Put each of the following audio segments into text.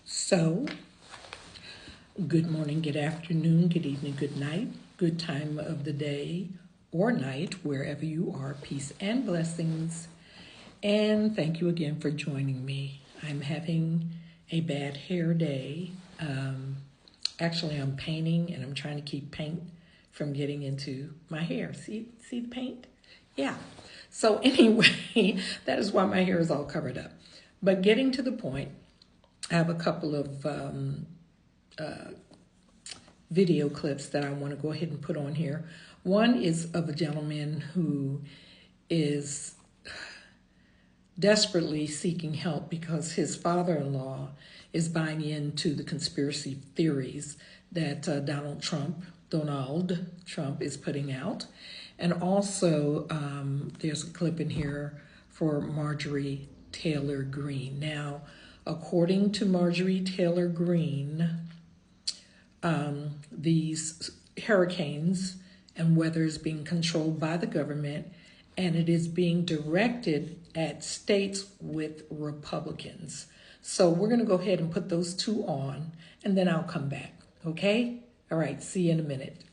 So, good morning, good afternoon, good evening, good night, good time of the day or night, wherever you are. Peace and blessings. And thank you again for joining me. I'm having a bad hair day. Actually, I'm painting and I'm trying to keep paint from getting into my hair. See the paint? Yeah. So anyway, that is why my hair is all covered up. But getting to the point, I have a couple of video clips that I want to go ahead and put on here. One is of a gentleman who is desperately seeking help because his father-in-law is buying into the conspiracy theories that Donald Trump is putting out. And also, there's a clip in here for Marjorie Taylor Greene. Now, according to Marjorie Taylor Greene, these hurricanes and weather is being controlled by the government, and it is being directed at states with Republicans. So we're going to go ahead and put those two on, and then I'll come back, okay? All right, see you in a minute.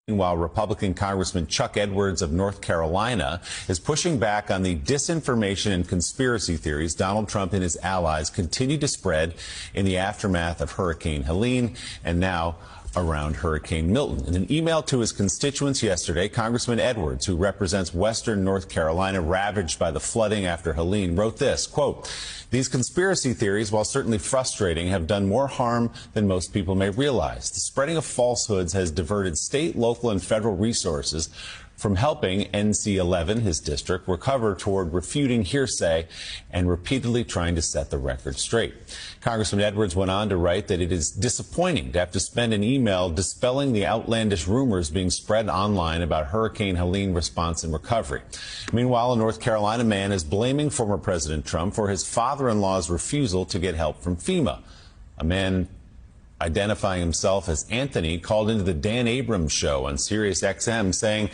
Meanwhile, Republican Congressman Chuck Edwards of North Carolina is pushing back on the disinformation and conspiracy theories Donald Trump and his allies continue to spread in the aftermath of Hurricane Helene and now around Hurricane Milton. In an email to his constituents yesterday, Congressman Edwards, who represents western North Carolina ravaged by the flooding after Helene, wrote this, quote, "These conspiracy theories, while certainly frustrating, have done more harm than most people may realize. The spreading of falsehoods has diverted state, local, and federal resources from helping NC-11, his district, recover toward refuting hearsay and repeatedly trying to set the record straight." Congressman Edwards went on to write that it is disappointing to have to spend an email dispelling the outlandish rumors being spread online about Hurricane Helene response and recovery. Meanwhile, a North Carolina man is blaming former President Trump for his father-in-law's refusal to get help from FEMA. A man identifying himself as Anthony called into the Dan Abrams show on Sirius XM saying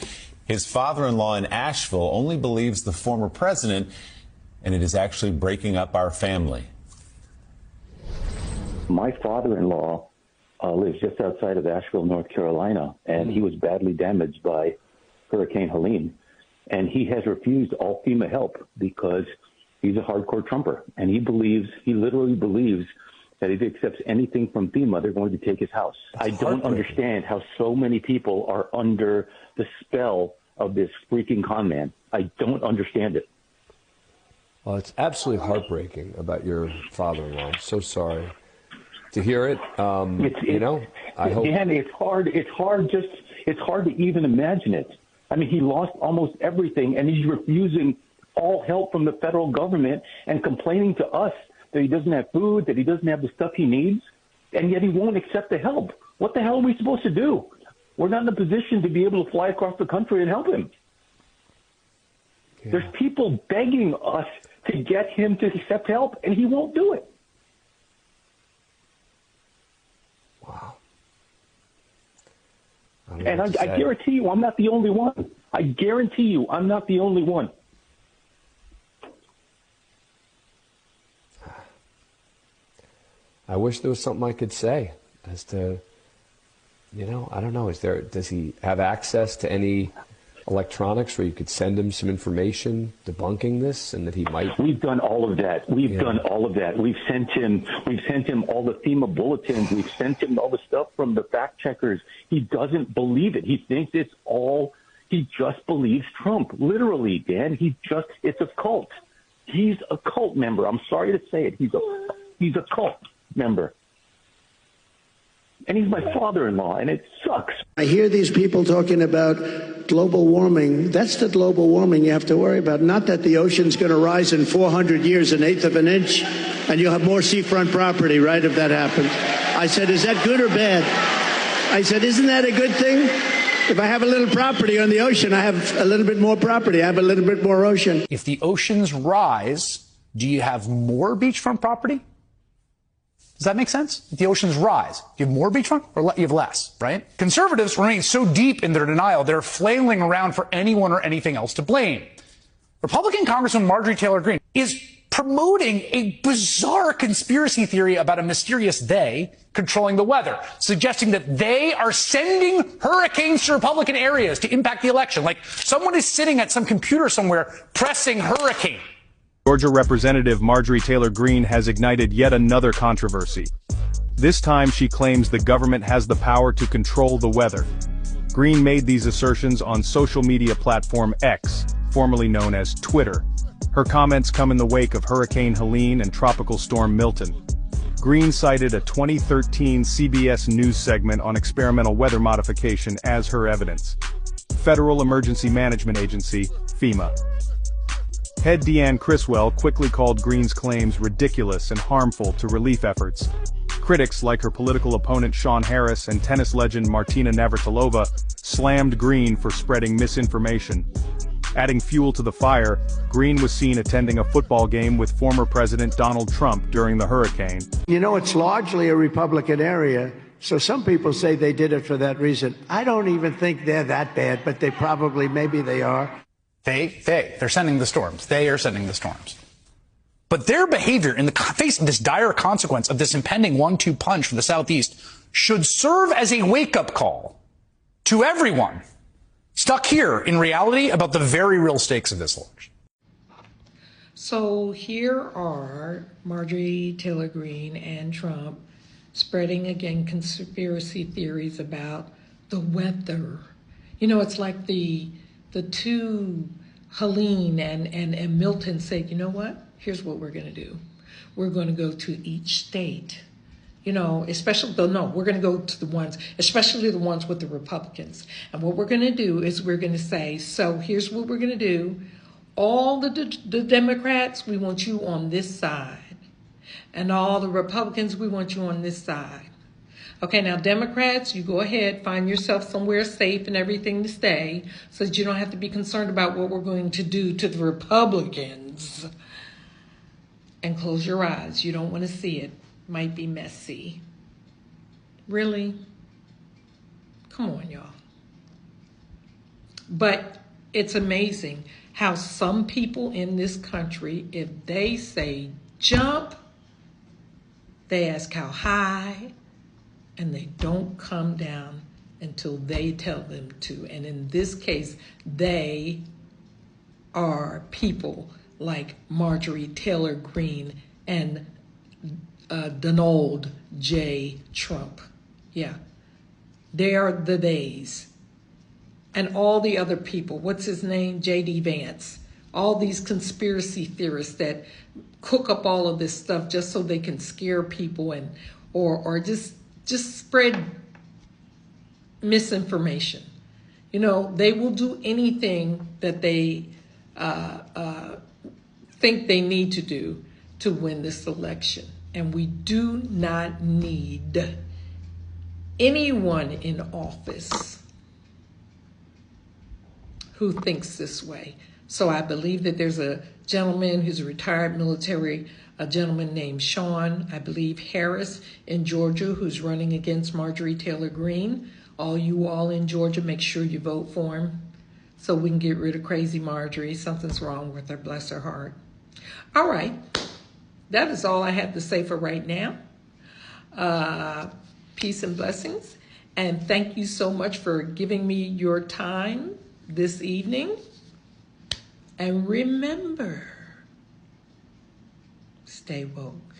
his father-in-law in Asheville only believes the former president, and it is actually breaking up our family. My father-in-law lives just outside of Asheville, North Carolina, and he was badly damaged by Hurricane Helene. And he has refused all FEMA help because he's a hardcore Trumper. And he literally believes that if he accepts anything from FEMA, they're going to take his house. I don't understand how so many people are under the spell of this freaking con man. I don't understand it. Well, it's absolutely heartbreaking about your father-in-law. I'm so sorry to hear it. I hope. Dan, it's hard to even imagine it. I mean, he lost almost everything, and he's refusing all help from the federal government and complaining to us that he doesn't have food, that he doesn't have the stuff he needs, and yet he won't accept the help. What the hell are we supposed to do? We're not in a position to be able to fly across the country and help him. Yeah. There's people begging us to get him to accept help, and he won't do it. Wow. And I guarantee you, I'm not the only one. I guarantee you, I'm not the only one. I wish there was something I could say as to, I don't know. Does he have access to any electronics where you could send him some information debunking this, and that he might? We've done all of that. We've done all of that. We've sent him all the FEMA bulletins. We've sent him all the stuff from the fact checkers. He doesn't believe it. He thinks it's all, he just believes Trump. Literally, Dan, it's a cult. He's a cult member. I'm sorry to say it. He's a cult member. And he's my father-in-law, and it sucks. I hear these people talking about global warming. That's the global warming you have to worry about, not that the ocean's going to rise in 400 years an eighth of an inch, and you'll have more seafront property, right, if that happens. I said, is that good or bad? I said, isn't that a good thing? If I have a little property on the ocean, I have a little bit more property. I have a little bit more ocean. If the oceans rise, do you have more beachfront property? Does that make sense? If the oceans rise, do you have more beachfront or you have less, right? Conservatives remain so deep in their denial, they're flailing around for anyone or anything else to blame. Republican Congresswoman Marjorie Taylor Greene is promoting a bizarre conspiracy theory about a mysterious they controlling the weather, suggesting that they are sending hurricanes to Republican areas to impact the election. Like someone is sitting at some computer somewhere pressing hurricane. Georgia Representative Marjorie Taylor Greene has ignited yet another controversy. This time she claims the government has the power to control the weather. Greene made these assertions on social media platform X, formerly known as Twitter. Her comments come in the wake of Hurricane Helene and Tropical Storm Milton. Greene cited a 2013 CBS News segment on experimental weather modification as her evidence. Federal Emergency Management Agency, FEMA. Head Deanne Criswell quickly called Greene's claims ridiculous and harmful to relief efforts. Critics, like her political opponent Sean Harris and tennis legend Martina Navratilova, slammed Greene for spreading misinformation. Adding fuel to the fire, Greene was seen attending a football game with former President Donald Trump during the hurricane. You know, it's largely a Republican area, so some people say they did it for that reason. I don't even think they're that bad, but they probably, maybe they are. They're sending the storms. They are sending the storms. But their behavior in the face of this dire consequence of this impending 1-2 punch for the Southeast should serve as a wake-up call to everyone stuck here in reality about the very real stakes of this election. So here are Marjorie Taylor Greene and Trump spreading again conspiracy theories about the weather. You know, it's like the two, Helene and Milton, said, you know what? Here's what we're going to do. We're going to go to each state. You know, especially, we're going to go to the ones, especially the ones with the Republicans. And what we're going to do is we're going to say, so here's what we're going to do. All the Democrats, we want you on this side. And all the Republicans, we want you on this side. Okay, now Democrats, you go ahead, find yourself somewhere safe and everything to stay so that you don't have to be concerned about what we're going to do to the Republicans. And close your eyes. You don't want to see it. Might be messy. Really? Come on, y'all. But it's amazing how some people in this country, if they say jump, they ask how high, and they don't come down until they tell them to. And in this case, they are people like Marjorie Taylor Greene and Donald J. Trump. Yeah, they are the theys. And all the other people, what's his name? J.D. Vance. All these conspiracy theorists that cook up all of this stuff just so they can scare people and or just spread misinformation. You know, they will do anything that they think they need to do to win this election. And we do not need anyone in office who thinks this way. So I believe that there's a gentleman who's a retired military, a gentleman named Sean, I believe Harris in Georgia, who's running against Marjorie Taylor Greene. All you all in Georgia, make sure you vote for him so we can get rid of crazy Marjorie. Something's wrong with her, bless her heart. All right, that is all I have to say for right now. Peace and blessings. And thank you so much for giving me your time this evening. And remember, stay woke.